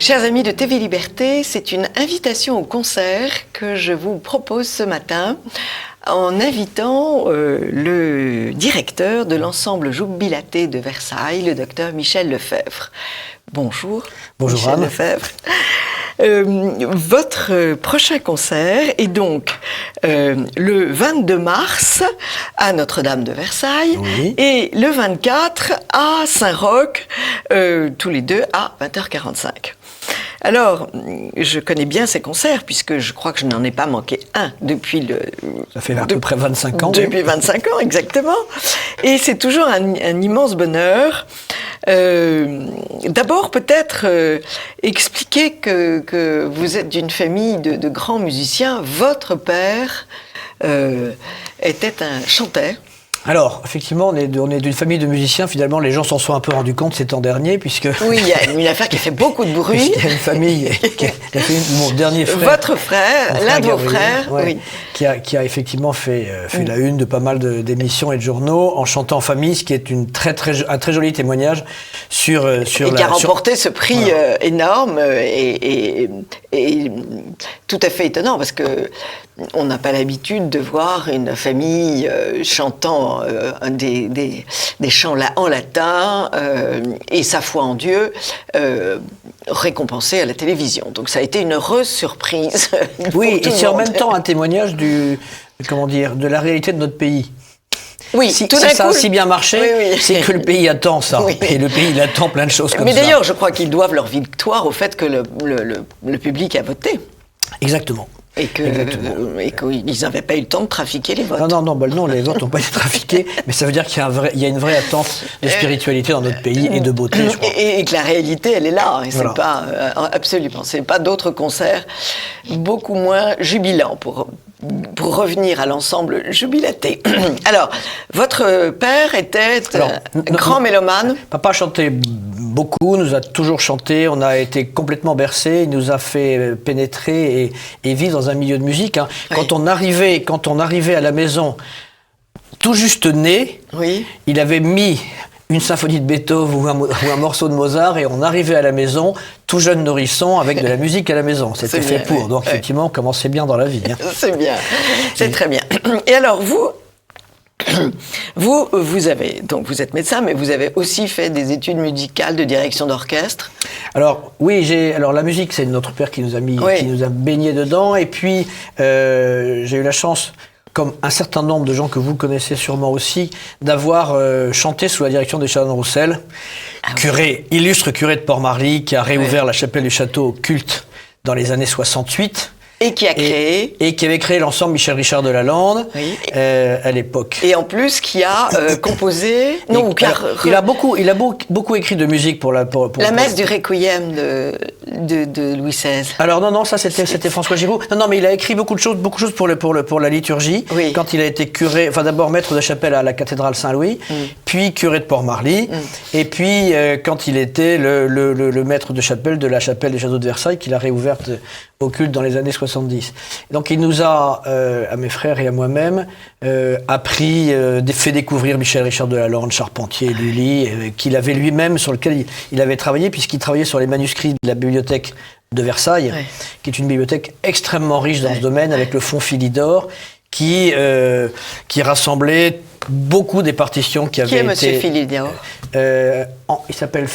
Chers amis de TV Liberté, c'est une invitation au concert que je vous propose ce matin en invitant le directeur de l'ensemble Jubilaté de Versailles, le docteur Michel Lefebvre. Bonjour. Bonjour Michel Anne. Lefebvre. Votre prochain concert est donc le 22 mars à Notre-Dame de Versailles, Oui. et le 24 à Saint-Roch, tous les deux à 20h45. Alors, je connais bien ces concerts, puisque je crois que je n'en ai pas manqué un depuis Ça fait à peu près 25 ans. Depuis 25 ans, exactement. Et c'est toujours un immense bonheur. D'abord, peut-être expliquer que vous êtes d'une famille de grands musiciens. Votre père chantait. Alors, effectivement, on est d'une famille de musiciens. Finalement, les gens s'en sont un peu rendus compte ces temps derniers, puisque... Oui, il y a une affaire qui fait beaucoup de bruit. Il y a une famille qui a fait mon dernier frère. Votre frère, l'un de vos frères, ouais, oui. Qui a effectivement fait la une de pas mal d'émissions et de journaux en chantant en famille, ce qui est un très joli témoignage sur et qui a remporté ce prix voilà. énorme et tout à fait étonnant, parce que on n'a pas l'habitude de voir une famille chantant des chants en latin et sa foi en Dieu récompensée à la télévision. Donc ça a été une heureuse surprise. Oui, et c'est en même temps un témoignage de la réalité de notre pays. Oui, si tout d'un ça a coup, si bien marché, oui. c'est que le pays attend ça. Oui. Et le pays, il attend plein de choses comme ça. Mais d'ailleurs, je crois qu'ils doivent leur victoire au fait que le public a voté. Exactement. Et qu'ils n'avaient pas eu le temps de trafiquer les votes. Non, les votes n'ont pas été trafiqués, mais ça veut dire qu'il y a une vraie attente de spiritualité dans notre pays et de beauté, je crois. Et que la réalité, elle est là. Et voilà. c'est pas, absolument, c'est pas d'autres concerts beaucoup moins jubilants pour revenir à l'ensemble Jubilaté. Alors, votre père était grand mélomane. Papa chantait beaucoup, nous a toujours chanté, on a été complètement bercés, il nous a fait pénétrer et vivre dans un milieu de musique. Hein. Oui. Quand on arrivait à la maison, tout juste né, oui. Il avait mis une symphonie de Beethoven ou un morceau de Mozart, et on arrivait à la maison, tout jeune nourrisson, avec de la musique à la maison. C'était fait pour. Oui. Donc, effectivement, on commençait bien dans la vie. Hein. C'est bien. C'est très bien. Et alors, vous êtes médecin, mais vous avez aussi fait des études musicales de direction d'orchestre. Alors, oui, la musique, c'est notre père qui nous a baignés dedans. Et puis, j'ai eu la chance, comme un certain nombre de gens que vous connaissez sûrement aussi, d'avoir chanté sous la direction de Charles Roussel, illustre curé de Port-Marly, qui a réouvert la chapelle du château au culte dans les années 68. Et qui a créé... Et qui avait créé l'ensemble Michel Richard de Lalande, oui. À l'époque. Et en plus, qui a composé... Il a beaucoup écrit de musique pour la messe du Requiem de Louis XVI. Alors non, ça c'était François Giroud. Non, mais il a écrit beaucoup de choses pour la liturgie. Oui. Quand il a été curé, d'abord maître de chapelle à la cathédrale Saint-Louis, puis curé de Port-Marly, et puis quand il était le maître de chapelle de la chapelle des Châteaux de Versailles, qu'il a réouverte au culte dans les années 70. Donc il nous a, à mes frères et à moi-même, fait découvrir Michel Richard de Lalande, Charpentier, Lully, qu'il avait lui-même, sur lequel il avait travaillé, puisqu'il travaillait sur les manuscrits de la bibliothèque de Versailles, qui est une bibliothèque extrêmement riche dans ce domaine, avec le fonds Philidor, qui rassemblait beaucoup des partitions qui avaient été... Qui est Monsieur Philidor ? Il s'appelle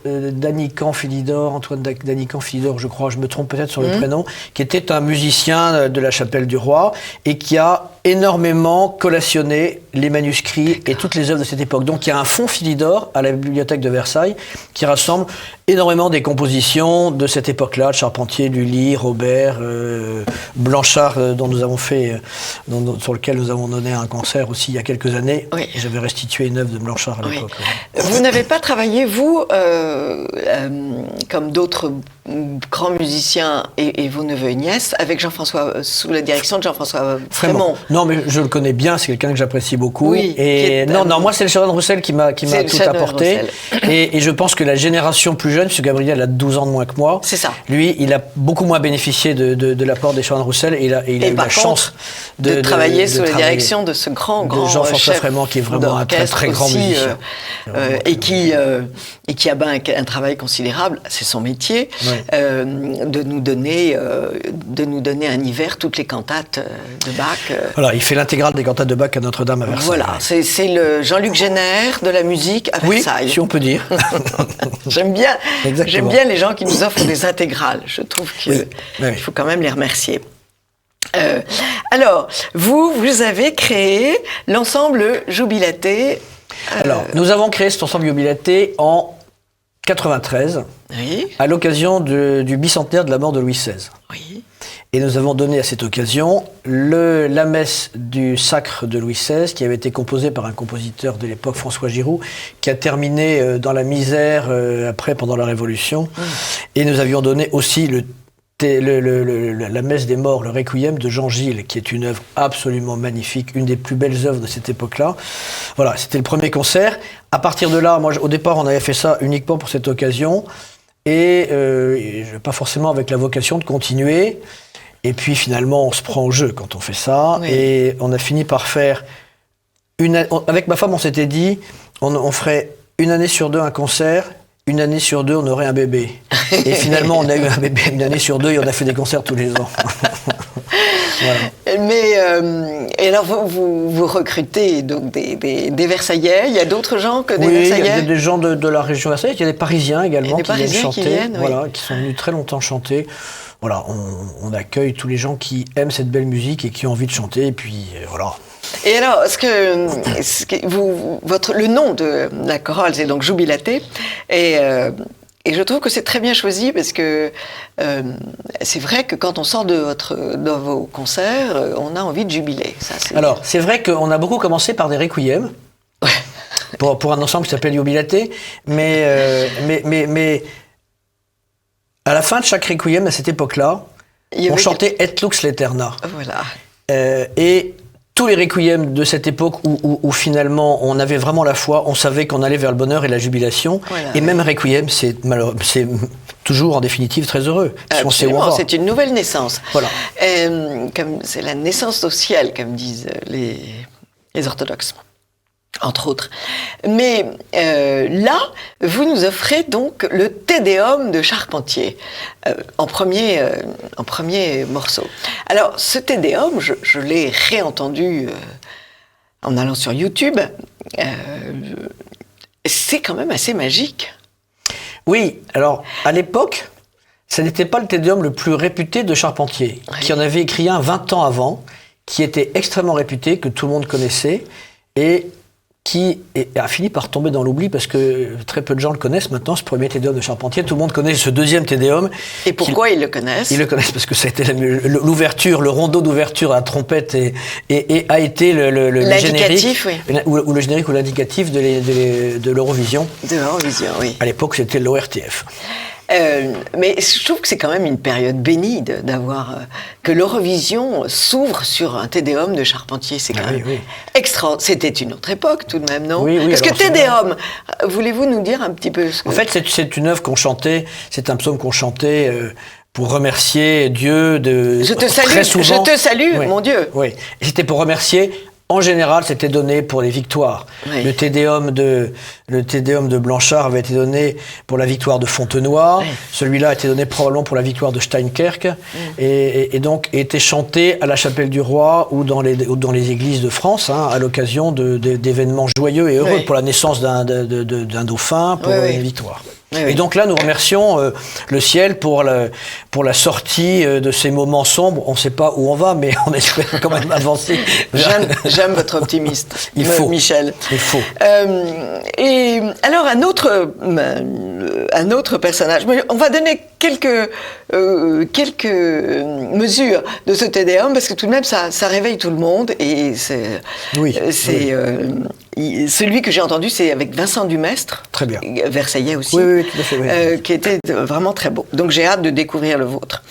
Danican Philidor, Antoine Danican Philidor, je crois, je me trompe peut-être sur le prénom, qui était un musicien de la Chapelle du Roi et qui a énormément collationné les manuscrits et toutes les œuvres de cette époque. Donc il y a un fonds Philidor à la bibliothèque de Versailles qui rassemble énormément des compositions de cette époque-là, de Charpentier, Lully, Robert, Blanchard, dont nous avons fait, sur lequel nous avons donné un concert aussi il y a quelques années. Oui. Et j'avais restitué une œuvre de Blanchard à l'époque. Oui. Vous n'avez pas travaillé, vous, comme d'autres grands musiciens et vos neveux et nièces, avec Jean-François, sous la direction de Jean-François Frémont. Non, mais je le connais bien, c'est quelqu'un que j'apprécie beaucoup. Oui, et moi c'est le Chanoine Roussel qui m'a tout apporté. Et je pense que la génération plus jeune, puisque Gabriel a 12 ans de moins que moi, c'est ça. Lui, il a beaucoup moins bénéficié de l'apport des Chanoine Roussel et il a eu la chance de travailler sous la direction de ce grand Jean-François chef Vraiment, qui est vraiment un très très grand aussi, musicien. Et qui a un travail considérable, c'est son métier, de nous donner un hiver toutes les cantates de Bach. Voilà, il fait l'intégrale des cantates de Bach à Notre-Dame à Versailles. Voilà, c'est le Jean-Luc Génère de la musique à Versailles. Oui, si on peut dire. J'aime bien les gens qui nous offrent des intégrales. Je trouve qu'il faut quand même les remercier. Alors, vous avez créé l'ensemble Jubilaté. Alors, nous avons créé cet ensemble Jubilaté en 93, à l'occasion du bicentenaire de la mort de Louis XVI. Oui. Et nous avons donné à cette occasion la messe du sacre de Louis XVI, qui avait été composée par un compositeur de l'époque, François Giroud, qui a terminé dans la misère pendant la Révolution. Et nous avions donné aussi la messe des morts, le Requiem de Jean Gilles, qui est une œuvre absolument magnifique, une des plus belles œuvres de cette époque-là. Voilà, c'était le premier concert. À partir de là, moi, au départ, on avait fait ça uniquement pour cette occasion, et pas forcément avec la vocation de continuer. Et puis finalement, on se prend au jeu quand on fait ça, et on a fini par faire avec ma femme, on s'était dit, on ferait une année sur deux un concert. Une année sur deux, on aurait un bébé. Et finalement, on a eu un bébé une année sur deux et on a fait des concerts tous les ans. Voilà. Mais, et alors, vous recrutez donc des Versaillais. Il y a d'autres gens que des Versaillais? Oui, il y a des gens de la région Versailles. Il y a des Parisiens également qui viennent chanter. Qui sont venus très longtemps chanter. Voilà, on accueille tous les gens qui aiment cette belle musique et qui ont envie de chanter. Et puis, voilà. Et alors, le nom de la chorale, c'est donc Jubilaté, et je trouve que c'est très bien choisi parce que c'est vrai que quand on sort de vos concerts, on a envie de jubiler. Ça, alors, c'est vrai qu'on a beaucoup commencé par des requiems, pour un ensemble qui s'appelle Jubilaté, mais à la fin de chaque requiem, à cette époque-là, on chantait Et Lux l'Eterna. Voilà. Et tous les requiems de cette époque où finalement on avait vraiment la foi, on savait qu'on allait vers le bonheur et la jubilation. Voilà, et même requiem, c'est toujours en définitive très heureux. Absolument, c'est une nouvelle naissance. Voilà. C'est la naissance au ciel, comme disent les orthodoxes, entre autres. Mais là, vous nous offrez donc le Te Deum de Charpentier en premier morceau. Alors, ce Te Deum, je l'ai réentendu en allant sur YouTube. C'est quand même assez magique. Oui, alors à l'époque, ce n'était pas le Te Deum le plus réputé de Charpentier, qui en avait écrit un 20 ans avant, qui était extrêmement réputé, que tout le monde connaissait, et qui a fini par tomber dans l'oubli parce que très peu de gens le connaissent maintenant, ce premier Te Deum de Charpentier. Tout le monde connaît ce deuxième Te Deum. Et pourquoi ils le connaissent? Ils le connaissent parce que ça a été l'ouverture, le rondeau d'ouverture à la trompette et a été le générique, ou le générique ou l'indicatif de l'Eurovision. De l'Eurovision, oui. À l'époque, c'était l'ORTF. Mais je trouve que c'est quand même une période bénie d'avoir que l'Eurovision s'ouvre sur un Te Deum de Charpentier. C'est quand même extra. C'était une autre époque tout de même, non? Oui, parce que Te Deum, voulez-vous nous dire un petit peu En fait, c'est une œuvre qu'on chantait, c'est un psaume qu'on chantait pour remercier Dieu de. Je te salue, très souvent. Je te salue, mon Dieu. Oui, et c'était pour remercier. En général, c'était donné pour les victoires. Oui. Le Te Deum de Blanchard avait été donné pour la victoire de Fontenoy. Oui. Celui-là a été donné probablement pour la victoire de Steinkerk. Et donc était chanté à la Chapelle du Roi ou dans les églises de France, à l'occasion d'événements joyeux et heureux pour la naissance d'un dauphin, pour une victoire. Oui, oui. Et donc là, nous remercions le ciel pour la sortie de ces moments sombres. On ne sait pas où on va, mais on espère quand même avancer. J'aime votre optimisme, Michel. Il faut. Et alors, un autre personnage. On va donner quelques mesures de ce Te Deum, parce que tout de même, ça réveille tout le monde. Et c'est celui que j'ai entendu, c'est avec Vincent Dumestre. Très bien. Versaillais aussi. Oui, tout à fait. Oui. Qui était vraiment très beau. Donc j'ai hâte de découvrir le vôtre.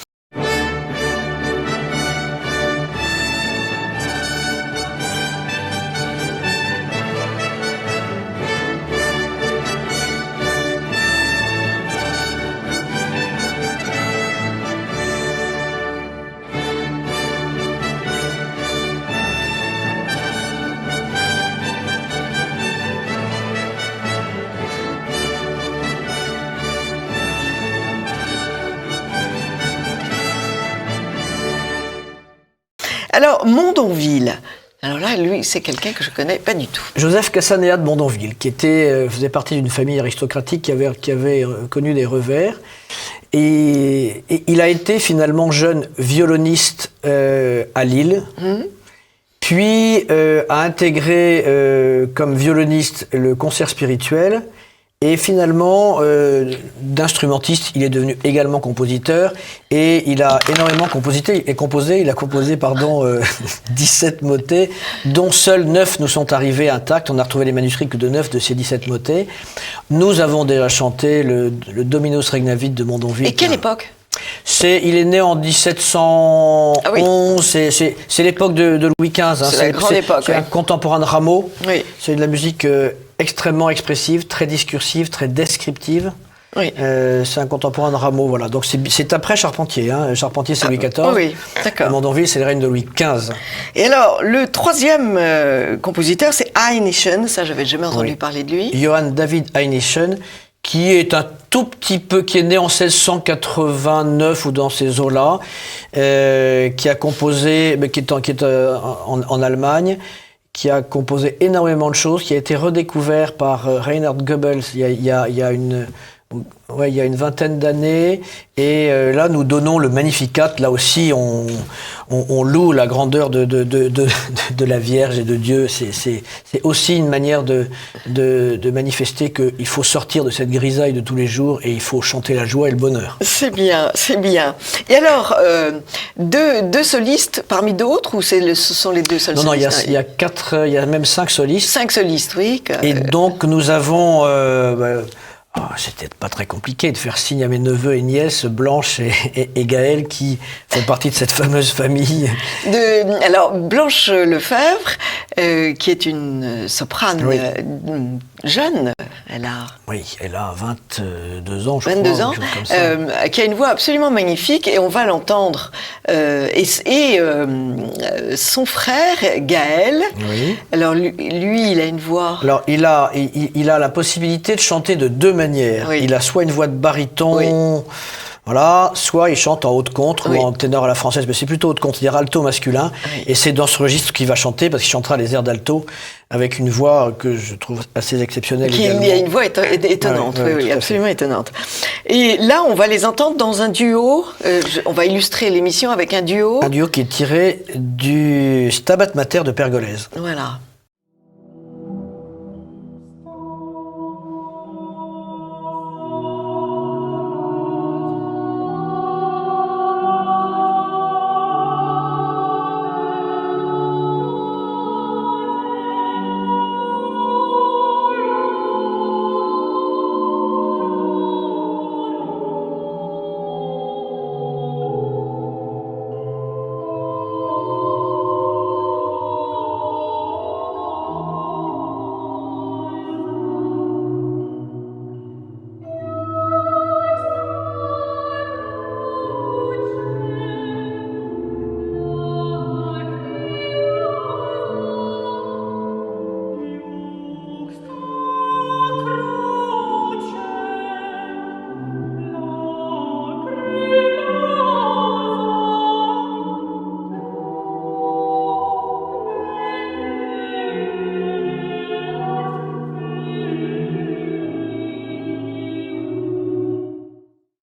Alors, Mondonville. Alors là, lui, c'est quelqu'un que je connais pas du tout. Joseph Cassanea de Mondonville, qui faisait partie d'une famille aristocratique qui avait connu des revers. Et il a été finalement jeune violoniste à Lille, puis a intégré comme violoniste le concert spirituel. Et finalement, d'instrumentiste, il est devenu également compositeur et il a énormément composé. Il a composé 17 motets, dont seuls 9 nous sont arrivés intacts. On a retrouvé les manuscrits que de 9 de ces 17 motets. Nous avons déjà chanté le Dominus Regnavit de Mondonville. Et quelle époque ? Il est né en 1711, ah oui. C'est l'époque de Louis XV. C'est la grande époque. C'est un contemporain de Rameau. Oui. C'est de la musique extrêmement expressive, très discursive, très descriptive. Oui. C'est un contemporain de Rameau, voilà. Donc c'est après Charpentier. Charpentier, c'est Louis XIV. Oui, d'accord. Mondonville, c'est le règne de Louis XV. Et alors, le troisième compositeur, c'est Hainichen. Ça, j'avais jamais entendu parler de lui. Johann David Hainichen, qui est un tout petit peu, qui est né en 1689 ou dans ces eaux-là, qui a composé, qui est en Allemagne, qui a composé énormément de choses, qui a été redécouvert par Reinhard Goebbels il y a une vingtaine d'années. Et là, nous donnons le Magnificat. Là aussi, on loue la grandeur de la Vierge et de Dieu. C'est aussi une manière de manifester qu'il faut sortir de cette grisaille de tous les jours et il faut chanter la joie et le bonheur. C'est bien, c'est bien. Et alors, deux solistes parmi d'autres, ou ce sont les deux seuls solistes? Non, il y a même 5 solistes. 5 solistes, oui. Et donc, nous avons... c'était pas très compliqué de faire signe à mes neveux et nièces, Blanche et Gaël, qui font partie de cette fameuse famille. Alors, Blanche Lefebvre, qui est une soprane jeune, elle a 22 ans, je 22 crois. ans, Comme ça. qui a une voix absolument magnifique, et on va l'entendre. Son frère, Gaël, alors lui, il a une voix... Alors, il a la possibilité de chanter de deux manières. Il a soit une voix de baryton... Voilà, soit il chante en haute contre ou en ténor à la française, mais c'est plutôt haute contre, c'est-à-dire alto masculin. Et c'est dans ce registre qu'il va chanter, parce qu'il chantera les airs d'alto avec une voix que je trouve assez exceptionnelle également. Il a une voix étonnante, oui, absolument étonnante. Et là, on va les entendre dans un duo. On va illustrer l'émission avec un duo. Un duo qui est tiré du Stabat Mater de Pergolèse. Voilà.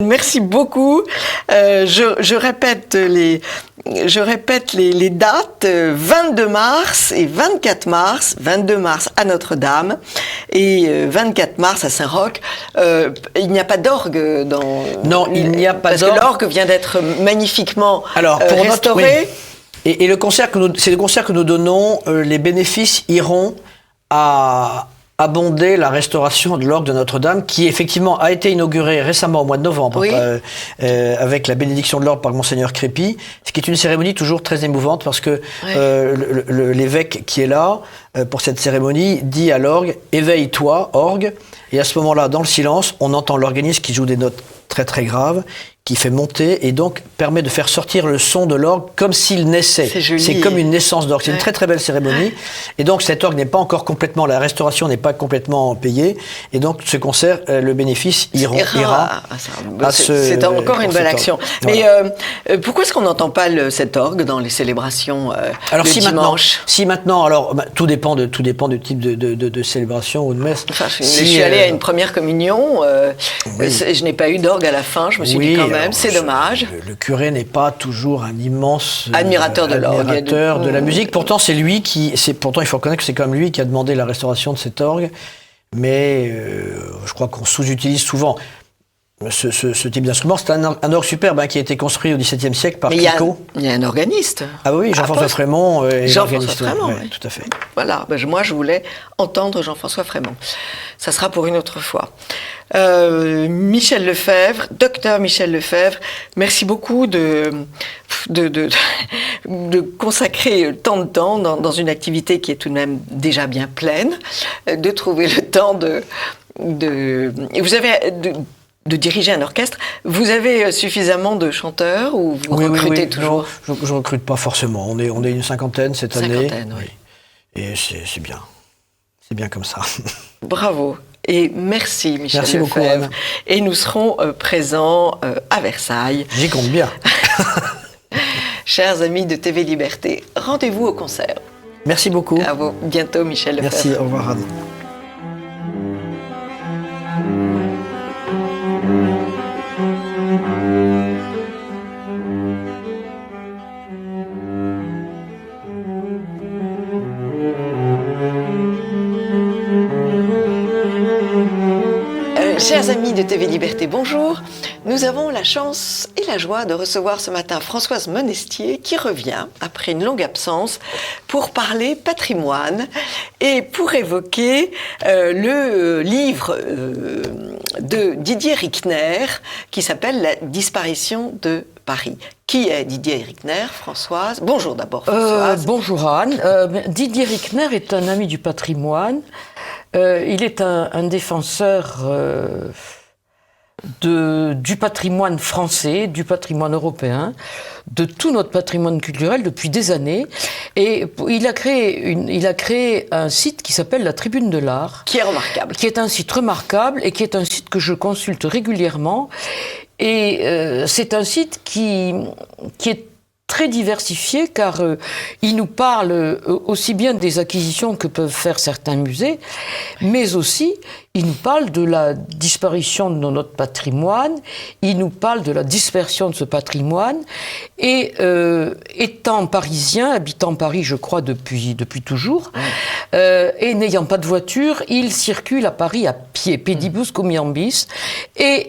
Merci beaucoup. Je répète les dates, 22 mars et 24 mars. 22 mars à Notre-Dame et 24 mars à Saint-Roch. Il n'y a pas d'orgue dans... Non, il n'y a pas d'orgue. Parce que l'orgue vient d'être magnifiquement restauré. Et le concert c'est le concert que nous donnons. Les bénéfices iront à abonder la restauration de l'orgue de Notre-Dame, qui effectivement a été inaugurée récemment au mois de novembre, avec la bénédiction de l'orgue par Monseigneur Crépy, ce qui est une cérémonie toujours très émouvante, parce que l'évêque qui est là pour cette cérémonie dit à l'orgue « Éveille-toi, orgue », et à ce moment-là, dans le silence, on entend l'organiste qui joue des notes très très graves, qui fait monter et donc permet de faire sortir le son de l'orgue comme s'il naissait. C'est joli. C'est comme une naissance d'orgue. C'est une très très belle cérémonie. Et donc cet orgue n'est pas encore complètement, la restauration n'est pas complètement payée. Et donc ce concert, le bénéfice ira à ce. C'est encore une belle action. Voilà. Mais pourquoi est-ce qu'on n'entend pas cet orgue dans les célébrations alors, le si dimanche? Maintenant, alors tout dépend du type de célébration ou de messe. Enfin, je suis allée à une première communion. Oui. Je n'ai pas eu d'orgue à la fin. Je me suis dit quand même, c'est dommage. Le curé n'est pas toujours un immense admirateur de l'orgue, admirateur de la musique. Pourtant, pourtant, il faut reconnaître que c'est quand même lui qui a demandé la restauration de cet orgue. Mais je crois qu'on sous-utilise souvent ce type d'instrument. C'est un orgue superbe qui a été construit au XVIIe siècle par Clicquot. Il y a un organiste. Ah oui, Jean-François Frémont est Jean-François Frémont, oui, tout à fait. Voilà, moi je voulais entendre Jean-François Frémont. Ça sera pour une autre fois. Michel Lefebvre, docteur Michel Lefebvre, merci beaucoup de consacrer tant de temps dans une activité qui est tout de même déjà bien pleine, de trouver le temps et vous avez de diriger un orchestre. Vous avez suffisamment de chanteurs ou vous recrutez toujours? Non, je ne recrute pas forcément. On est une cinquantaine cette année. Oui. Et c'est bien. C'est bien comme ça. Bravo. Et merci Michel Lefebvre. Beaucoup, Anne. Et nous serons présents à Versailles. J'y compte bien. Chers amis de TV Liberté, rendez-vous au concert. Merci beaucoup. À vous. Bientôt Michel Lefebvre. Merci, au revoir Anne. Chers amis de TV Liberté, bonjour. Nous avons la chance et la joie de recevoir ce matin Françoise Monestier qui revient après une longue absence pour parler patrimoine et pour évoquer le livre de Didier Rickner qui s'appelle La disparition de Paris. Qui est Didier Rickner, Françoise? Bonjour d'abord Françoise. Bonjour Anne. Didier Rickner est un ami du patrimoine. Il est un défenseur du patrimoine français, du patrimoine européen, de tout notre patrimoine culturel depuis des années. Et il a créé un site qui s'appelle la Tribune de l'Art. Qui est remarquable. Qui est un site remarquable et qui est un site que je consulte régulièrement. Et c'est un site qui est très diversifié car il nous parle aussi bien des acquisitions que peuvent faire certains musées, mais aussi il nous parle de la disparition de notre patrimoine, il nous parle de la dispersion de ce patrimoine, et étant parisien, habitant Paris je crois depuis toujours, et n'ayant pas de voiture, il circule à Paris à pied, pedibus cum iambis, et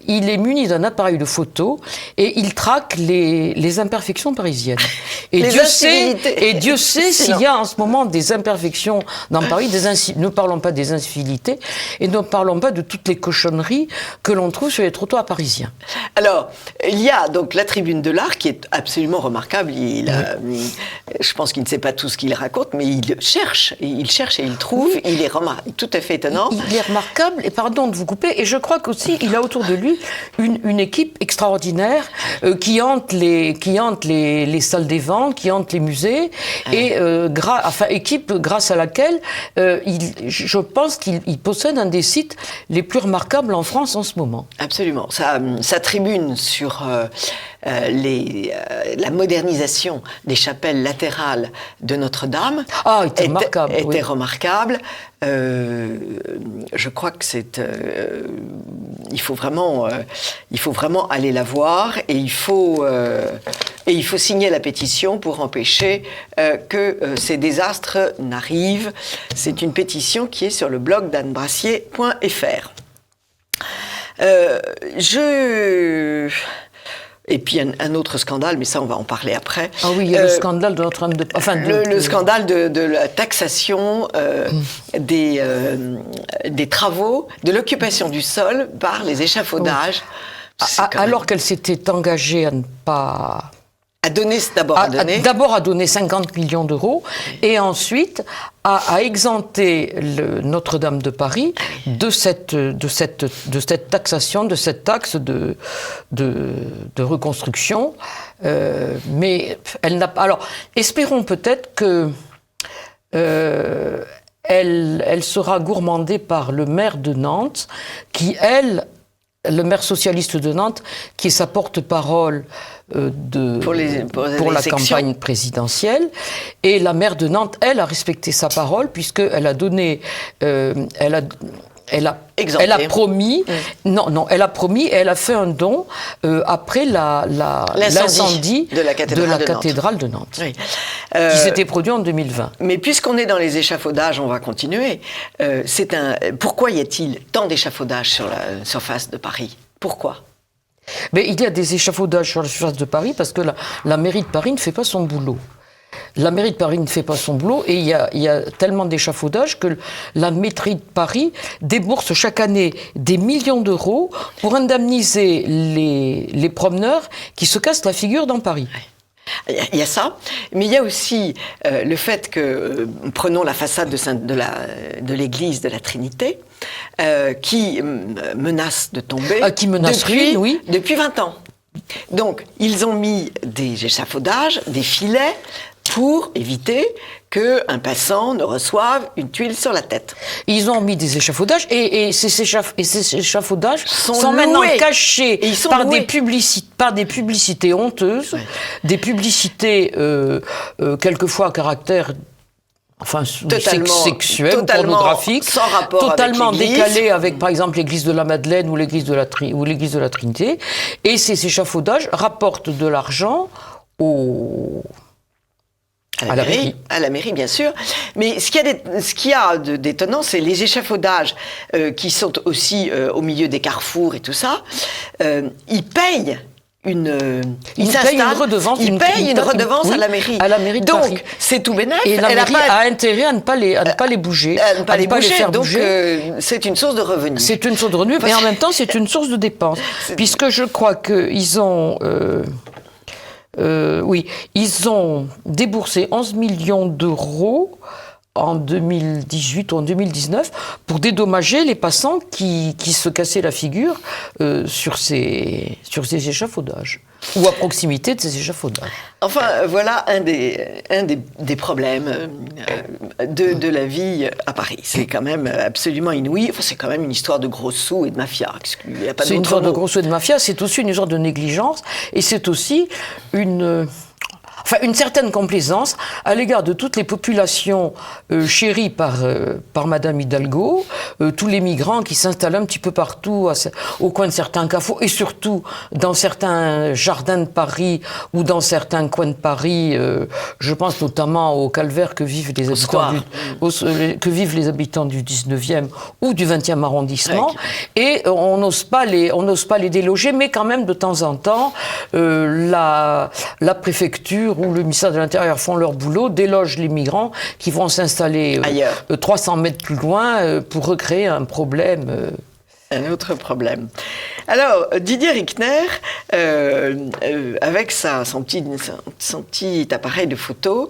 il est muni d'un appareil de photo, et il traque les imperfections parisiennes. Et Dieu sait s'il y a en ce moment des imperfections dans Paris, ne parlons pas des incivilités, et ne parlons pas de toutes les cochonneries que l'on trouve sur les trottoirs parisiens. Alors, il y a donc la Tribune de l'Art qui est absolument remarquable. Je pense qu'il ne sait pas tout ce qu'il raconte, mais il cherche et il trouve. Oui. Il est tout à fait étonnant. Il est remarquable, et pardon de vous couper, et je crois qu'aussi il a autour de lui une équipe extraordinaire qui hante les salles des ventes, qui hante les musées, et équipe grâce à laquelle je pense qu'il possède un des sites les plus remarquables en France en ce moment. Absolument. Sa tribune sur la modernisation des chapelles latérales de Notre-Dame était remarquable. Je crois que il faut vraiment aller la voir et il faut signer la pétition pour empêcher que ces désastres n'arrivent. C'est une pétition qui est sur le blog d'annebrassier.fr. Et puis un autre scandale, mais ça on va en parler après. Ah oui, il y a le scandale de Notre-Dame le scandale de la taxation des travaux, de l'occupation du sol par les échafaudages. Alors qu'elle s'était engagée à ne pas D'abord à donner 50 millions d'euros et ensuite à exempter Notre-Dame de Paris de cette taxation, de cette taxe de reconstruction. Mais elle n'a pas. Alors, espérons peut-être que elle sera gourmandée par le maire de Nantes, le maire socialiste de Nantes, qui est sa porte-parole pour la campagne présidentielle. Et la maire de Nantes, elle, a respecté sa parole, puisqu'elle a donné... Elle a promis, elle a promis et elle a fait un don après l'incendie de la cathédrale de Nantes, oui. Qui s'était produit en 2020. Mais puisqu'on est dans les échafaudages, on va continuer. Pourquoi y a-t-il tant d'échafaudages sur la surface de Paris? Pourquoi? Mais il y a des échafaudages sur la surface de Paris parce que la mairie de Paris ne fait pas son boulot. La mairie de Paris ne fait pas son boulot et il y a tellement d'échafaudages que la mairie de Paris débourse chaque année des millions d'euros pour indemniser les promeneurs qui se cassent la figure dans Paris. Il y a ça, mais il y a aussi le fait que, prenons la façade de l'église de la Trinité, qui menace de tomber depuis 20 ans. Donc, ils ont mis des échafaudages, des filets, pour éviter qu'un passant ne reçoive une tuile sur la tête. Ils ont mis des échafaudages et ces échafaudages sont maintenant cachés par des publicités honteuses, ouais. Des publicités quelquefois à caractère sexuel ou pornographique, sans rapport totalement avec décalé avec, par exemple, l'église de la Madeleine ou l'église de la Trinité. Et ces échafaudages rapportent de l'argent à la mairie, bien sûr. Mais ce qu'il y a d'étonnant, c'est les échafaudages qui sont aussi au milieu des carrefours et tout ça. Ils payent une redevance à la mairie. À la mairie de Paris. Donc, c'est tout bénef. Et la mairie a intérêt à ne pas les bouger. À ne pas les faire donc, bouger. Donc, c'est une source de revenus. C'est une source de revenus, mais en même temps, c'est une source de dépenses. Puisque je crois qu'ils ont... ils ont déboursé 11 millions d'euros en 2018 ou en 2019 pour dédommager les passants qui se cassaient la figure sur ces échafaudages ou à proximité de ces échafaudages. Enfin, voilà un des problèmes de la vie à Paris. C'est quand même absolument inouï. Enfin, c'est quand même une histoire de gros sous et de mafia. C'est une histoire de gros sous et de mafia, c'est aussi une histoire de négligence et c'est aussi une certaine complaisance à l'égard de toutes les populations chéries par Madame Hidalgo, tous les migrants qui s'installent un petit peu partout au coin de certains carrefours et surtout dans certains jardins de Paris ou dans certains coins de Paris. Je pense notamment au calvaire que vivent les habitants du 19e ou du 20e arrondissement. Ouais. Et on n'ose pas les déloger, mais quand même de temps en temps, la préfecture ou le ministère de l'Intérieur font leur boulot, délogent les migrants qui vont s'installer 300 mètres plus loin pour recréer un problème. Un autre problème. Alors, Didier Rickner, avec son petit appareil de photo,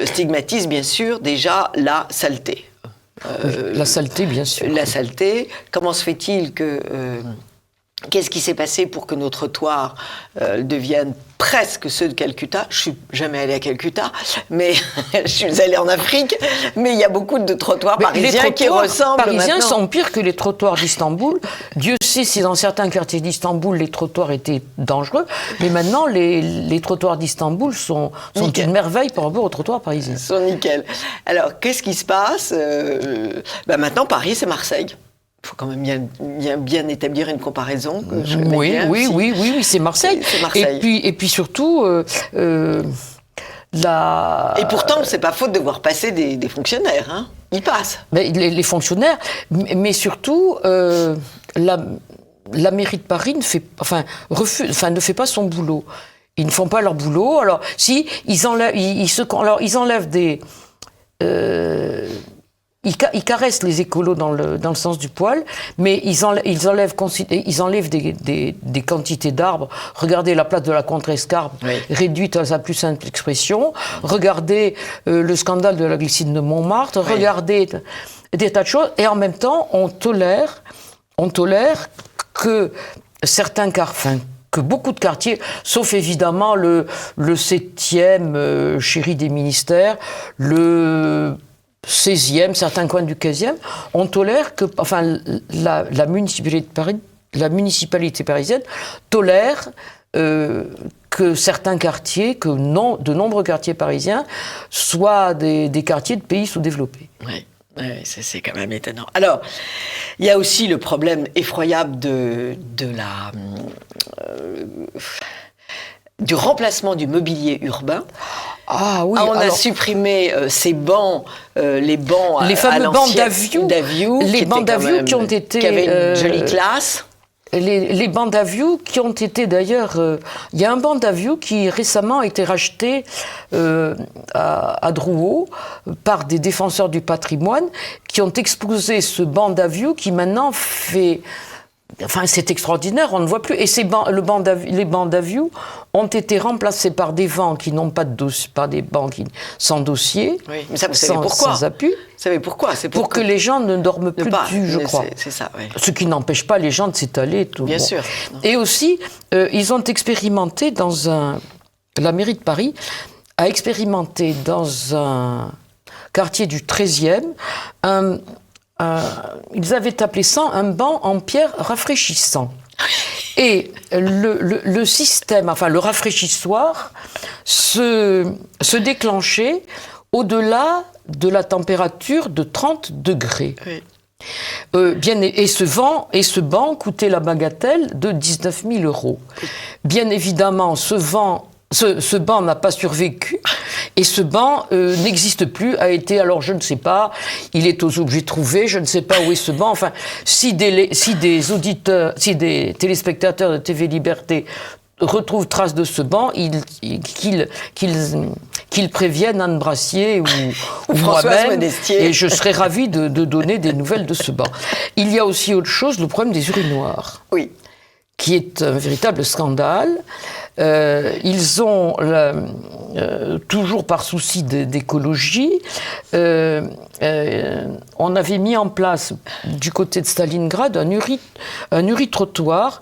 stigmatise bien sûr déjà la saleté. La saleté, bien sûr. La saleté. Comment se fait-il que... Qu'est-ce qui s'est passé pour que nos trottoirs deviennent presque ceux de Calcutta? Je suis jamais allée à Calcutta, mais je suis allée en Afrique. Mais il y a beaucoup de trottoirs parisiens qui ressemblent. Les parisiens maintenant sont pires que les trottoirs d'Istanbul. Dieu sait si dans certains quartiers d'Istanbul les trottoirs étaient dangereux, mais maintenant les trottoirs d'Istanbul sont une merveille par rapport aux trottoirs parisiens. Ils sont nickel. Alors qu'est-ce qui se passe? Maintenant Paris c'est Marseille. Il faut quand même bien établir une comparaison. Oui, c'est Marseille. C'est Marseille. Et puis surtout, Et pourtant, c'est pas faute de voir passer des fonctionnaires. Hein. Ils passent. Mais les fonctionnaires, mais surtout, la mairie de Paris ne fait pas son boulot. Ils ne font pas leur boulot. Alors, si ils enlèvent des ils caressent les écolos dans le sens du poil, mais ils enlèvent des quantités d'arbres. Regardez la place de la Contrescarpe, réduite à sa plus simple expression. Regardez le scandale de la glycine de Montmartre. Regardez des tas de choses. Et en même temps, on tolère que que beaucoup de quartiers, sauf évidemment le 7e chéri des ministères, le 16e, certains coins du 15e, on tolère que, la municipalité parisienne tolère que certains quartiers, de nombreux quartiers parisiens, soient des quartiers de pays sous-développés. Oui. C'est quand même étonnant. Alors, il y a aussi le problème effroyable du remplacement du mobilier urbain. Ah oui. On a supprimé ces bancs, les bancs les fameux bancs d'Aviou, les bancs d'Aviou qui avaient une jolie classe. Les bancs d'Aviou qui ont été d'ailleurs... Il y a un banc d'Aviou qui récemment a été racheté à Drouot par des défenseur du patrimoine qui ont exposé ce banc d'Aviou qui maintenant fait... Enfin, c'est extraordinaire, on ne voit plus. Et les bancs d'Aviou ont été remplacés par des bancs qui n'ont pas de dossier, par des bancs sans dossier, oui, mais ça, vous savez pourquoi ? Sans appui. Vous savez pourquoi ? C'est pour que les gens ne dorment plus dessus, je crois. C'est ça, oui. Ce qui n'empêche pas les gens de s'étaler. Bien sûr. Et aussi, ils ont expérimenté la mairie de Paris a expérimenté dans un quartier du 13e ils avaient appelé ça un banc en pierre rafraîchissant. Et le système, le rafraîchissoir, se déclenchait au-delà de la température de 30 degrés. Oui. Et ce banc coûtait la bagatelle de 19 000 €. Bien évidemment, ce banc n'a pas survécu et ce banc n'existe plus, a été, alors je ne sais pas, il est aux objets trouvés, je ne sais pas où est ce banc. Enfin, si des téléspectateurs de TV Liberté retrouvent trace de ce banc, qu'ils préviennent Anne Brassier ou moi-même, et je serais ravie de donner des nouvelles de ce banc. Il y a aussi autre chose, le problème des urinoirs. Oui. Qui est un véritable scandale. Ils ont, toujours par souci d'écologie, on avait mis en place, du côté de Stalingrad, un uri-trottoir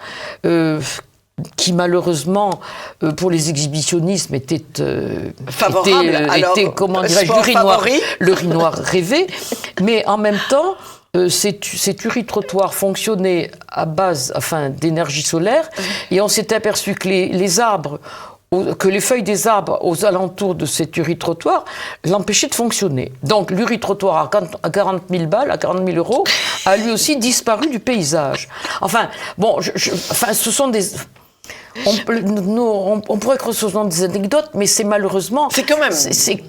qui malheureusement, pour les exhibitionnismes, était favorable. Comment dirais-je, l'urinoir rêvé. Mais en même temps, cet uri-trottoir fonctionnait à base d'énergie solaire, et on s'est aperçu que les arbres, que les feuilles des arbres aux alentours de cet uri-trottoir l'empêchaient de fonctionner. Donc l'uri-trottoir à 40 000 balles, à 40 000 €, a lui aussi disparu du paysage. Ce sont des... On pourrait croire que ce sont des anecdotes, mais c'est malheureusement... C'est quand même... C'est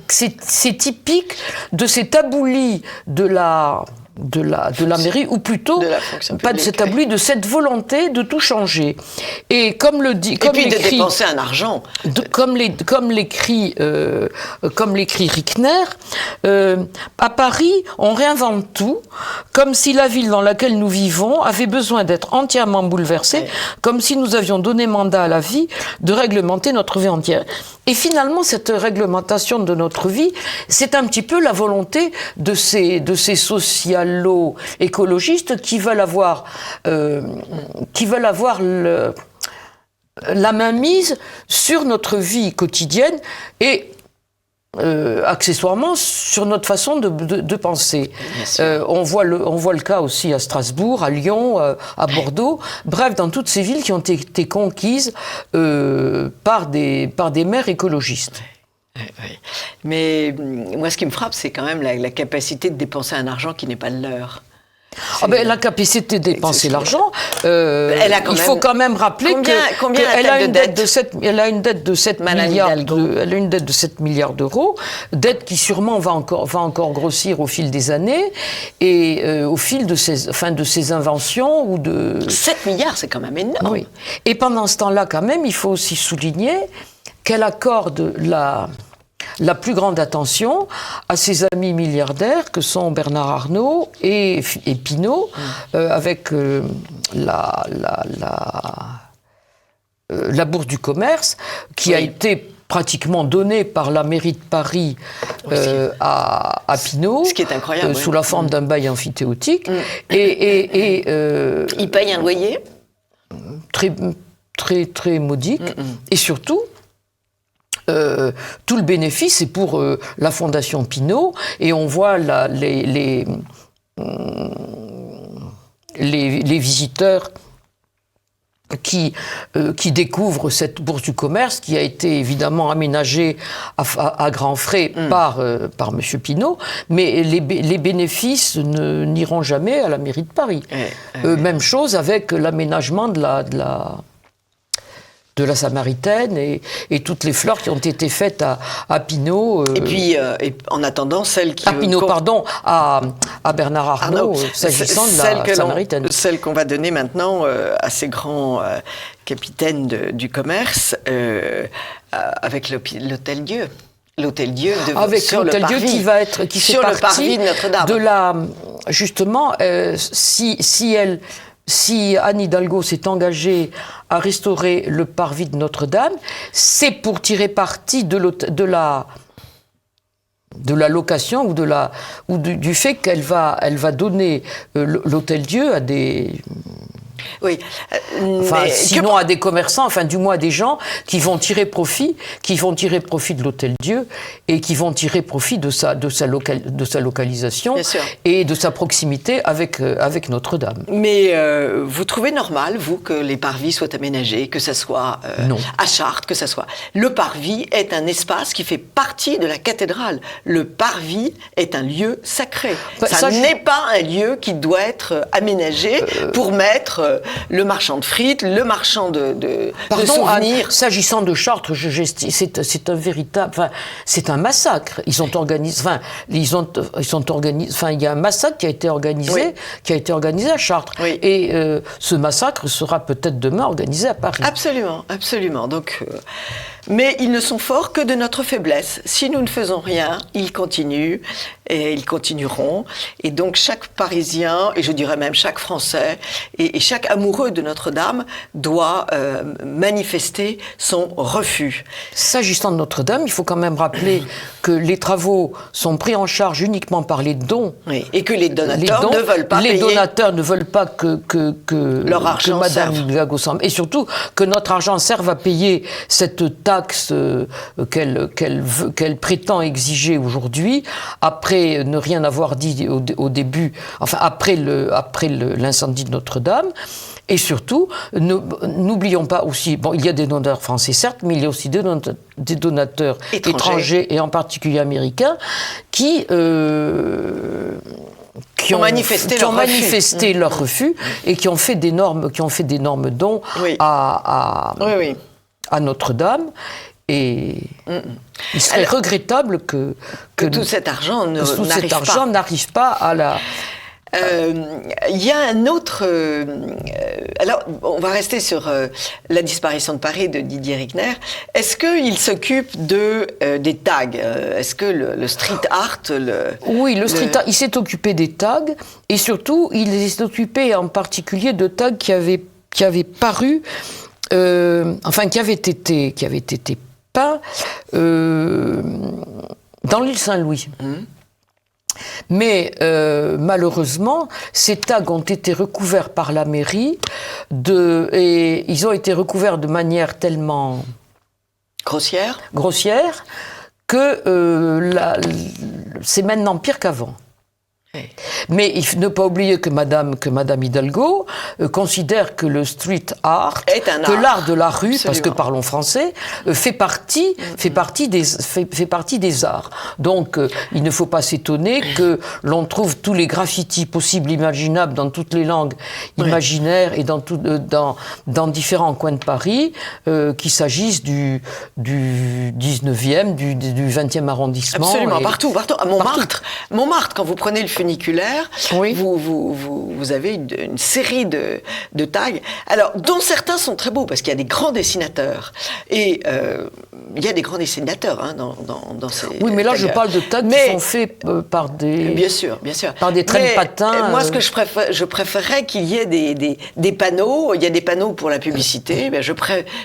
typique de ces taboulis de la mairie, ou plutôt pas de cet abus, de cette volonté de tout changer. Et comme le dit, comme et puis de dépenser un argent. Comme l'écrit Rickner, à Paris, on réinvente tout, comme si la ville dans laquelle nous vivons avait besoin d'être entièrement bouleversée, comme si nous avions donné mandat à la vie de réglementer notre vie entière. Et finalement, cette réglementation de notre vie, c'est un petit peu la volonté de ces socialo-écologistes qui veulent avoir la mainmise sur notre vie quotidienne et accessoirement sur notre façon de penser. On voit le cas aussi à Strasbourg, à Lyon, à Bordeaux, bref, dans toutes ces villes qui ont été conquises par des maires écologistes. Oui. Mais moi, ce qui me frappe, c'est quand même la capacité de dépenser un argent qui n'est pas le leur. La capacité de dépenser l'argent, il faut quand même rappeler qu'elle a une dette de 7 milliards d'euros, dette qui sûrement va encore grossir au fil des années et au fil de ses inventions ou de... 7 milliards, c'est quand même énorme. Oui. Et pendant ce temps-là, quand même, il faut aussi souligner qu'elle accorde la plus grande attention à ses amis milliardaires que sont Bernard Arnault et Pinault, avec la Bourse du commerce, qui a été pratiquement donnée par la mairie de Paris à Pinault. Ce qui est incroyable. Sous la forme d'un bail amphithéotique. Et il paye un loyer très, très, très modique. Et surtout, tout le bénéfice est pour la Fondation Pinault, et on voit les visiteurs qui découvrent cette bourse du commerce, qui a été évidemment aménagée à grands frais par M. Pinault, mais les bénéfices n'iront jamais à la mairie de Paris. Même chose avec l'aménagement de la Samaritaine et toutes les fleurs qui ont été faites à Pinault. Et puis, en attendant, celles qui... À Pinault, pardon, à Bernard Arnault, s'agissant de la Samaritaine. Celle qu'on va donner maintenant à ces grands capitaines du commerce, avec l'Hôtel Dieu. L'Hôtel Dieu avec l'Hôtel Dieu qui fait sur le partie parvis de Notre-Dame. Justement, si Anne Hidalgo s'est engagée à restaurer le parvis de Notre-Dame, c'est pour tirer parti de la location ou du fait qu'elle va donner l'Hôtel Dieu à des... Oui. Sinon à des commerçants, du moins à des gens qui vont tirer profit de l'Hôtel Dieu et qui vont tirer profit de sa localisation et de sa proximité avec Notre-Dame. Mais vous trouvez normal, vous, que les parvis soient aménagés, que ça soit à Chartres, que ça soit... Le parvis est un espace qui fait partie de la cathédrale. Le parvis est un lieu sacré. Ça n'est pas un lieu qui doit être aménagé pour mettre le marchand de frites, le marchand de souvenirs. S'agissant de Chartres, c'est un véritable, c'est un massacre. Il y a un massacre qui a été organisé, à Chartres. Oui. Et ce massacre sera peut-être demain organisé à Paris. Absolument, absolument. Donc, mais ils ne sont forts que de notre faiblesse. Si nous ne faisons rien, ils continuent et ils continueront. Et donc chaque Parisien, et je dirais même chaque Français, et chaque amoureux de Notre-Dame doit manifester son refus. S'agissant de Notre-Dame, il faut quand même rappeler que les travaux sont pris en charge uniquement par les dons. Oui, et que les donateurs ne veulent pas payer. Les donateurs ne veulent pas que leur argent Madame Hidalgo serve. Et surtout que notre argent serve à payer cette taxe qu'elle prétend exiger aujourd'hui, après ne rien avoir dit au début, après l'incendie de Notre-Dame. Et surtout, n'oublions pas aussi, il y a des donateurs français certes, mais il y a aussi des donateurs étrangers et en particulier américains qui ont manifesté leur refus et qui ont fait d'énormes dons à Notre-Dame. Et il serait regrettable que tout cet argent n'arrive pas à la... Il y a un autre... alors, on va rester sur la disparition de Paris de Didier Rickner. Est-ce qu'il s'occupe des tags ? Est-ce que le street art... Oui, le street art, il s'est occupé des tags, et surtout, il s'est occupé en particulier de tags qui avaient paru... qui avaient été peints dans l'île Saint-Louis. Mais malheureusement, ces tags ont été recouverts par la mairie et ils ont été recouverts de manière tellement grossière que c'est maintenant pire qu'avant. Mais il ne faut pas oublier que Madame Hidalgo considère que le street art, que l'art de la rue, parce que parlons français, fait partie des arts. Donc il ne faut pas s'étonner que l'on trouve tous les graffitis possibles, imaginables, dans toutes les langues imaginaires et dans différents coins de Paris, qu'il s'agisse du 19e, du 20e arrondissement. Absolument, partout. À Montmartre, quand vous prenez le funiculaire, Oui. vous avez une série de tags, alors dont certains sont très beaux parce qu'il y a des grands dessinateurs et il y a des grands dessinateurs dans ces. Oui, mais là taggers. je parle de tags qui sont faits par des. Bien sûr. Par des traînes patins. Moi, ce que je préférerais qu'il y ait des panneaux. Il y a des panneaux pour la publicité.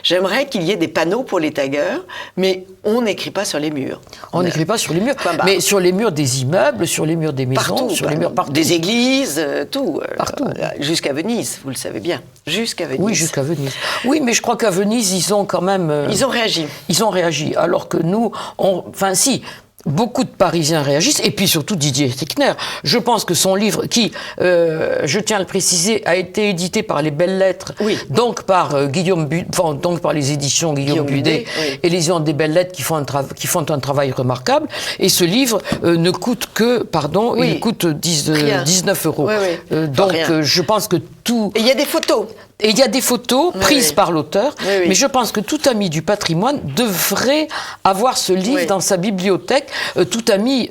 J'aimerais qu'il y ait des panneaux pour les taggers, mais on n'écrit pas sur les murs. On n'écrit pas sur les murs, mais sur les murs des immeubles, sur les murs des maisons, partout, sur les murs partout. Des églises, tout. Partout. Jusqu'à Venise, vous le savez bien. Jusqu'à Venise. Oui, jusqu'à Venise. Oui, mais je crois qu'à Venise, ils ont quand même. Ils ont réagi. Ils ont réagi. Alors que nous, enfin, si. Beaucoup de Parisiens réagissent, et puis surtout Didier Techner. Je pense que son livre, qui, je tiens à le préciser, a été édité par les Belles Lettres, oui. donc par donc par les éditions Guillaume Budet, oui. Et les éditions des Belles Lettres qui font un travail remarquable. Et ce livre ne coûte que, oui. Il coûte 19 €. Oui, oui. Donc je pense que tout. Et il y a des photos. Et il y a des photos prises par l'auteur, oui. Mais je pense que tout ami du patrimoine devrait avoir ce livre dans sa bibliothèque. Tout ami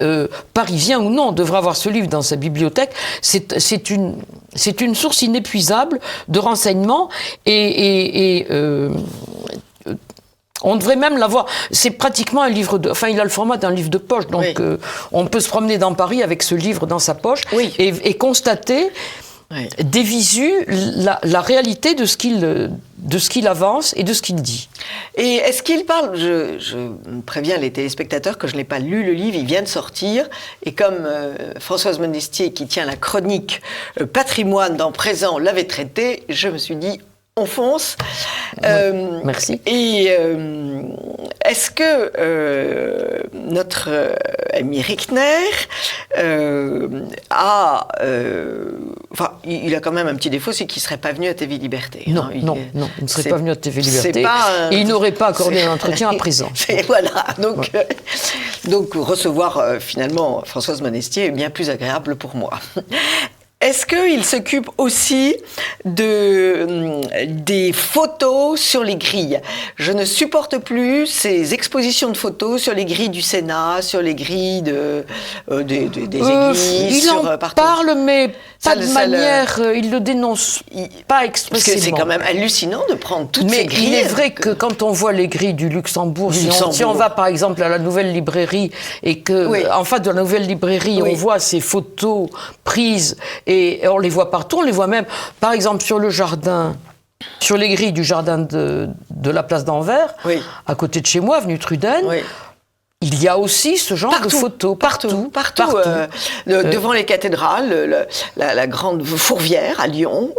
parisien ou non devrait avoir ce livre dans sa bibliothèque. C'est une source inépuisable de renseignements et on devrait même l'avoir. C'est pratiquement un livre il a le format d'un livre de poche, donc on peut se promener dans Paris avec ce livre dans sa poche et constater. Oui. Des visus, la réalité de ce qu'il avance et de ce qu'il dit. Et est-ce qu'il parle, je préviens les téléspectateurs que je n'ai pas lu le livre, il vient de sortir, et comme Françoise Monestier, qui tient la chronique patrimoine dans Présent, l'avait traité, je me suis dit, on fonce. Merci. Et est-ce que notre ami Rickner il a quand même un petit défaut, c'est qu'il ne serait pas venu à TV Liberté. Non, il ne serait pas venu à TV Liberté. Et il n'aurait pas accordé un entretien à Présent. Voilà, donc recevoir finalement Françoise Monestier est bien plus agréable pour moi. Est-ce qu'il s'occupe aussi des photos sur les grilles ? Je ne supporte plus ces expositions de photos sur les grilles du Sénat, sur les grilles des églises. Il en parle, mais pas de manière... il le dénonce pas expressément. Parce que c'est quand même hallucinant de prendre toutes ces grilles. Mais il est vrai que quand on voit les grilles du Luxembourg, si on va par exemple à la Nouvelle Librairie, et qu'en face de la Nouvelle Librairie, on voit ces photos prises... Et on les voit partout, on les voit même, par exemple, sur le jardin, sur les grilles du jardin de la place d'Anvers, à côté de chez moi, avenue Truden. Il y a aussi ce genre de photos. Partout. Devant les cathédrales, la grande Fourvière à Lyon,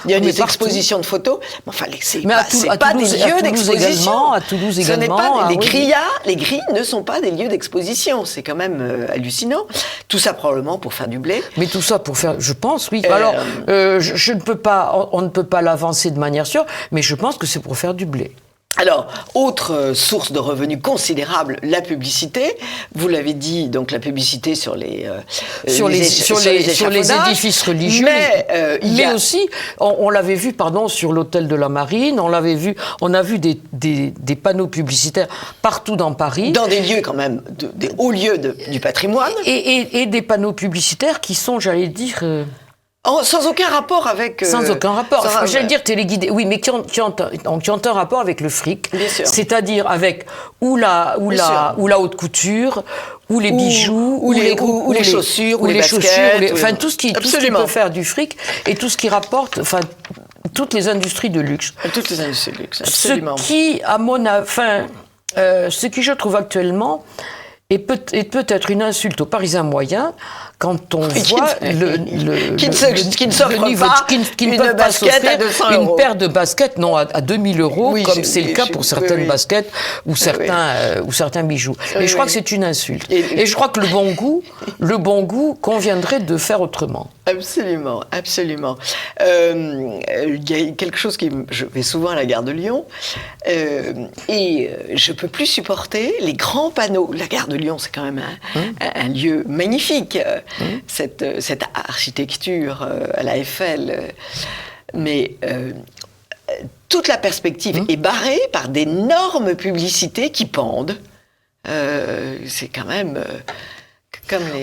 il y a des expositions de photos. Enfin, c'est pas des lieux d'exposition. À Toulouse également. Les grilles ne sont pas des lieux d'exposition. C'est quand même hallucinant. Tout ça probablement pour faire du blé. Mais tout ça pour faire, je pense, oui. Alors, je ne peux pas, on ne peut pas l'avancer de manière sûre, mais je pense que c'est pour faire du blé. Alors, autre source de revenus considérable, la publicité. Vous l'avez dit, donc la publicité sur les édifices religieux. Mais aussi, on l'avait vu, sur l'hôtel de la Marine. On a vu des panneaux publicitaires partout dans Paris. Dans des lieux quand même, des hauts lieux du patrimoine. Et des panneaux publicitaires qui sont, j'allais dire... sans aucun rapport avec... Sans aucun rapport. J'allais dire téléguidés, oui, mais qui ont un rapport avec le fric. Bien sûr. C'est-à-dire avec ou la haute couture, ou les bijoux, ou les chaussures, ou les baskets. Enfin, tout ce qui peut faire du fric, et tout ce qui rapporte... Enfin, toutes les industries de luxe. Toutes les industries de luxe, absolument. Ce qui, à mon avis... ce qui, je trouve actuellement... Et peut-être une insulte aux Parisiens moyens quand on voit qui ne s'offre pas une basket à 200 €. Une paire de baskets, non, à 2000 €, comme c'est le cas pour certaines baskets ou certains bijoux. Mais je crois que c'est une insulte. Et je crois que le bon goût conviendrait de faire autrement. Absolument, absolument. Il y a quelque chose je vais souvent à la gare de Lyon, et je peux plus supporter les grands panneaux. La gare de Lyon, c'est quand même un lieu magnifique, cette architecture à la Eiffel. Mais toute la perspective est barrée par d'énormes publicités qui pendent. C'est quand même...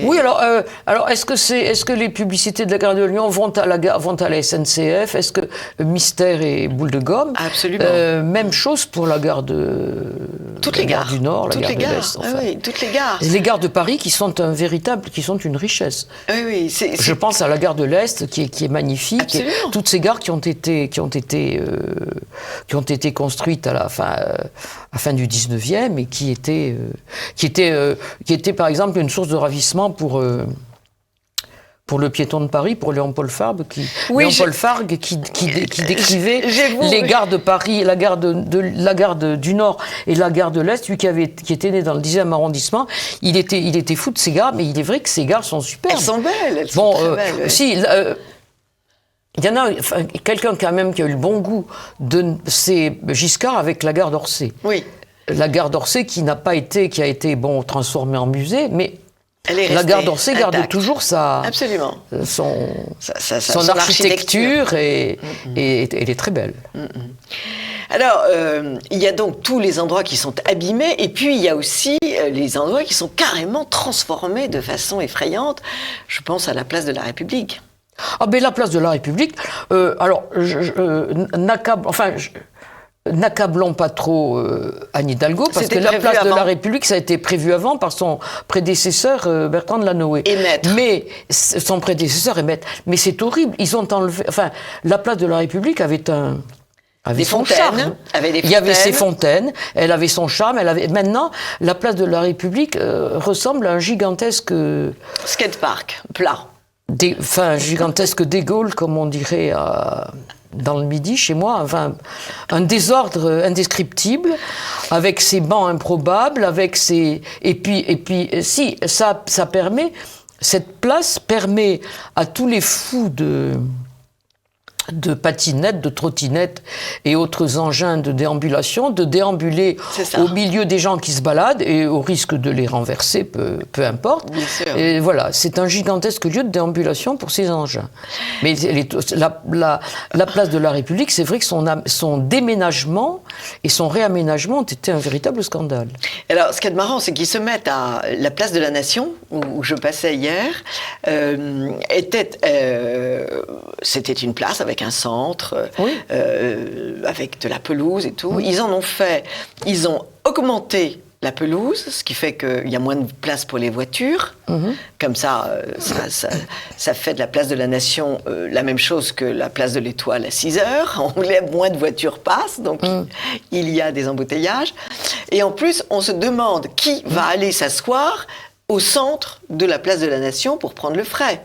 Oui, alors est-ce que les publicités de la gare de Lyon vont à la SNCF? Est-ce que Mystère et Boule de Gomme? Absolument. Même chose pour la gare de... Toutes les gares. Du Nord, la toutes gare les de gares. l'Est. Enfin. Oui, toutes les gares. Les gares de Paris qui sont une richesse. Oui, Je pense à la gare de l'Est qui est magnifique. Absolument. Et toutes ces gares qui ont été construites à la fin du 19e et qui étaient par exemple une source de ravissement pour le piéton de Paris, pour Léon-Paul Fargue, qui décrivait les gares de Paris, la gare du Nord et la gare de l'Est, lui qui était né dans le 10e arrondissement, il était fou de ces gares, mais il est vrai que ces gares sont superbes. Elles sont belles, elles sont très belles. Oui. Si, il y en a quelqu'un quand même qui a eu le bon goût, c'est Giscard avec la gare d'Orsay. Oui. La gare d'Orsay qui a été transformée en musée, mais la gare d'Orsay garde toujours Absolument. son architecture et elle est très belle. Alors, il y a donc tous les endroits qui sont abîmés et puis il y a aussi les endroits qui sont carrément transformés de façon effrayante. Je pense à la place de la République. Ah ben la place de la République, n'accablons pas trop Anne Hidalgo, parce que la place de la République, ça a été prévu avant par son prédécesseur Bertrand de Lanoë. Et maître. Mais son prédécesseur est maître. Mais c'est horrible, ils ont enlevé... Enfin, la place de la République avait son charme. Il y avait ses fontaines, elle avait son charme. Maintenant, la place de la République ressemble à un gigantesque... skatepark, plat. Gigantesque des Gaules, comme on dirait dans le Midi, chez moi. Enfin, un désordre indescriptible, avec ses bancs improbables, avec ses... Et puis, si, ça permet... Cette place permet à tous les fous de patinettes, de trottinettes et autres engins de déambulation, de déambuler au milieu des gens qui se baladent et au risque de les renverser, peu importe. Bien sûr. Et voilà, c'est un gigantesque lieu de déambulation pour ces engins. Mais la place de la République, c'est vrai que son déménagement et son réaménagement ont été un véritable scandale. Alors, ce qui est marrant, c'est qu'ils se mettent à la place de la Nation, où je passais hier, c'était une place avec un centre, avec de la pelouse et tout. Oui. Ils ont augmenté la pelouse, ce qui fait qu'il y a moins de place pour les voitures. Comme ça fait de la place de la Nation la même chose que la place de l'Étoile à 6 heures. Moins de voitures passent, donc il y a des embouteillages. Et en plus, on se demande qui va aller s'asseoir au centre de la place de la Nation pour prendre le frais.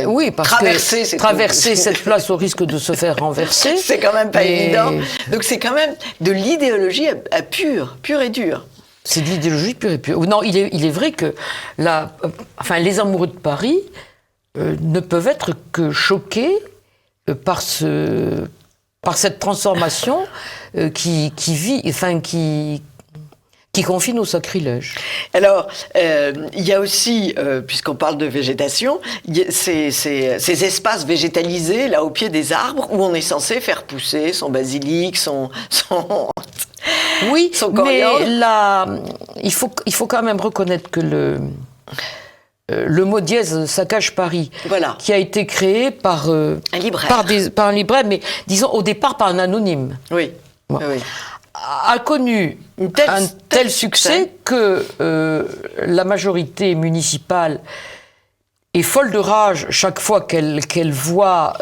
Oui, parce que traverser cette place au risque de se faire renverser... c'est quand même pas évident. Donc c'est quand même de l'idéologie pure et dure. C'est de l'idéologie pure et pure. Non, il est vrai que les amoureux de Paris ne peuvent être que choqués par cette transformation qui confine au sacrilège. Alors, il y a aussi, puisqu'on parle de végétation, ces espaces végétalisés, là, au pied des arbres, où on est censé faire pousser son basilic, son oui, coriandre. Mais là, il faut quand même reconnaître que le mot dièse saccage Paris, qui a été créé par un libraire, mais disons au départ par un anonyme. Oui. A connu un tel succès que la majorité municipale est folle de rage chaque fois qu'elle voit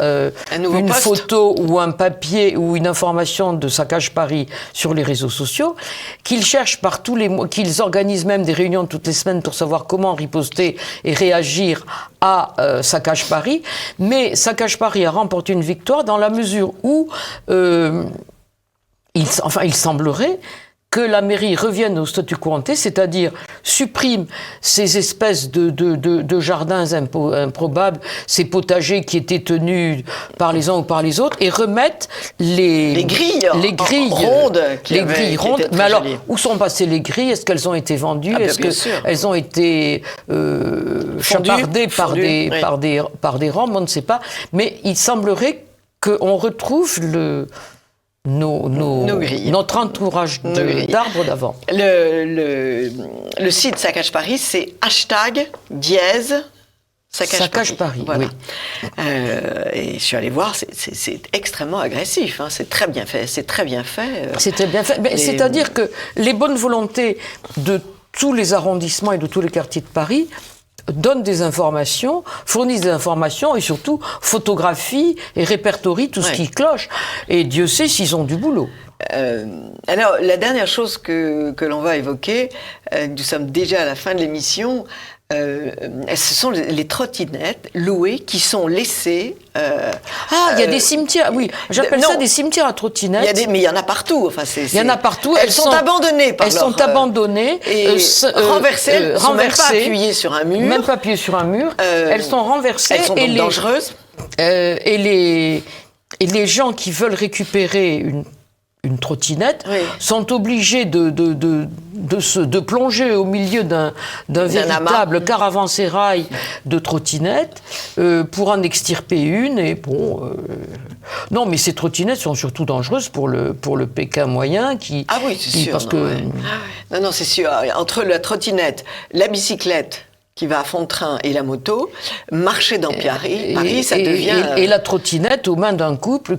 une photo ou un papier ou une information de Saccage Paris sur les réseaux sociaux, qu'ils cherchent par tous les mois, qu'ils organisent même des réunions toutes les semaines pour savoir comment riposter et réagir à Saccage Paris. Mais Saccage Paris a remporté une victoire dans la mesure où il semblerait que la mairie revienne au statu quo ante, c'est-à-dire supprime ces espèces de jardins improbables, ces potagers qui étaient tenus par les uns ou par les autres, et remette les grilles rondes. Mais alors, où sont passées les grilles? Est-ce qu'elles ont été vendues? Est-ce qu'elles ont été chapardées par des rampes? On ne sait pas. Mais il semblerait qu'on retrouve grilles. Notre entourage d'arbres d'avant. Le site Saccage Paris, c'est #, Saccage Paris. Voilà. Oui. Et je suis allée voir, c'est extrêmement agressif. Hein. C'est très bien fait. C'était bien fait. C'est-à-dire que les bonnes volontés de tous les arrondissements et de tous les quartiers de Paris donnent des informations, fournissent des informations et surtout photographient et répertorient tout ce qui cloche. Et Dieu sait s'ils ont du boulot. Alors, la dernière chose que l'on va évoquer, nous sommes déjà à la fin de l'émission, ce sont les trottinettes louées qui sont laissées. Il y a des cimetières, oui, j'appelle ça des cimetières à trottinettes. Mais il y en a partout. Enfin, il y en a partout. Elles sont abandonnées Elles sont abandonnées. Et renversées. Elles ne sont même pas appuyées sur un mur. Même pas appuyées sur un mur. Elles sont renversées. Elles sont donc dangereuses. Et les gens qui veulent récupérer une trottinette sont obligés de plonger au milieu d'un véritable caravansérail de trottinettes pour en extirper une. Et non, mais ces trottinettes sont surtout dangereuses pour le Pékin moyen qui. Ah oui, c'est sûr. Parce non, c'est sûr. Entre la trottinette, la bicyclette qui va à fond de train et la moto, marcher dans Paris, ça devient... Et la trottinette aux mains d'un couple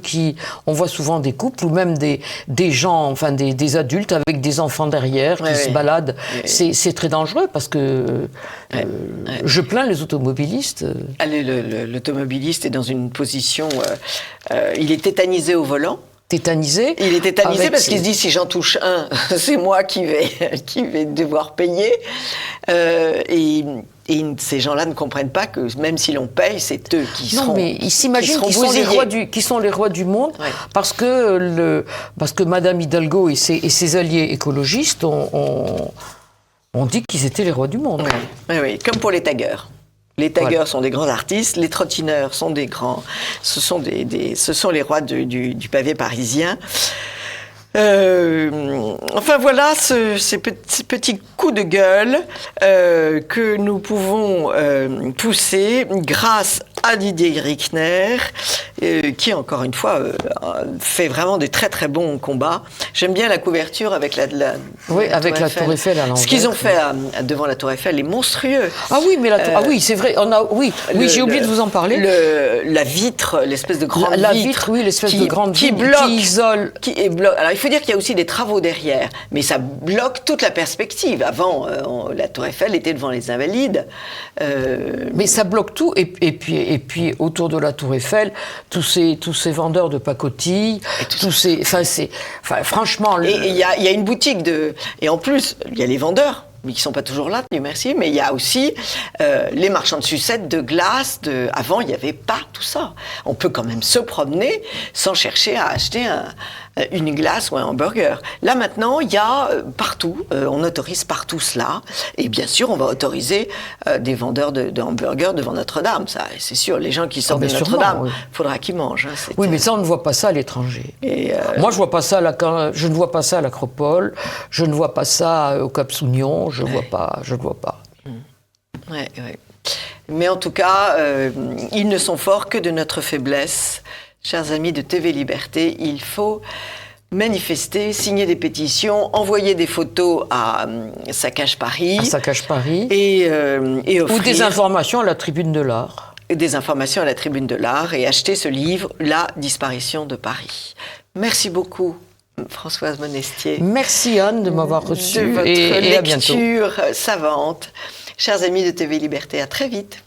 on voit souvent des couples ou même des gens, enfin des adultes avec des enfants derrière qui se baladent. C'est très dangereux parce que je plains les automobilistes. L'automobiliste est dans une position... il est tétanisé au volant. Tétanisé. Il est tétanisé parce qu'il se dit si j'en touche un, c'est moi qui vais devoir payer. Et ces gens-là ne comprennent pas que même si l'on paye, c'est eux qui seront. Non, mais ils s'imaginent qu'ils sont les rois du monde parce que Madame Hidalgo et ses alliés écologistes ont dit qu'ils étaient les rois du monde. Oui, comme pour les taggers. Les taggers sont des grands artistes, les trottineurs sont des grands... Ce sont les rois du pavé parisien. Enfin voilà ces petits coups de gueule que nous pouvons pousser grâce à Didier Rickner, qui encore une fois fait vraiment des très très bons combats. J'aime bien la couverture avec la Tour Eiffel à l'envers. Ce qu'ils ont fait devant la Tour Eiffel est monstrueux. Ah oui, mais oui, c'est vrai. J'ai oublié de vous en parler. La vitre, l'espèce de grande vitre, l'espèce de grande vitre qui isole. Alors il faut dire qu'il y a aussi des travaux derrière, mais ça bloque toute la perspective. Avant, la Tour Eiffel était devant les Invalides. Mais ça bloque tout, et puis autour de la Tour Eiffel, tous ces vendeurs de pacotilles, franchement... Et il y a une boutique et en plus, il y a les vendeurs, mais qui ne sont pas toujours là, Dieu merci, mais il y a aussi les marchands de sucettes, de glace. Avant, il n'y avait pas tout ça. On peut quand même se promener sans chercher à acheter une glace ou un hamburger. Là, maintenant, il y a partout, on autorise partout cela. Et bien sûr, on va autoriser des vendeurs de hamburgers devant Notre-Dame. Ça, c'est sûr, les gens qui sortent de Notre-Dame, il faudra qu'ils mangent. Hein, oui, mais ça, on ne voit pas ça à l'étranger. Moi, je ne vois pas ça à l'Acropole, je ne vois pas ça au Cap-Sounion, je ne vois pas. Ouais. Mais en tout cas, ils ne sont forts que de notre faiblesse. Chers amis de TV Liberté, il faut manifester, signer des pétitions, envoyer des photos à Saccage Paris. Et offrir... Ou des informations à la Tribune de l'Art. Des informations à la Tribune de l'Art et acheter ce livre, La disparition de Paris. Merci beaucoup, Françoise Monestier. Merci Anne de m'avoir reçue de votre et à bientôt. lecture savante. Chers amis de TV Liberté, à très vite.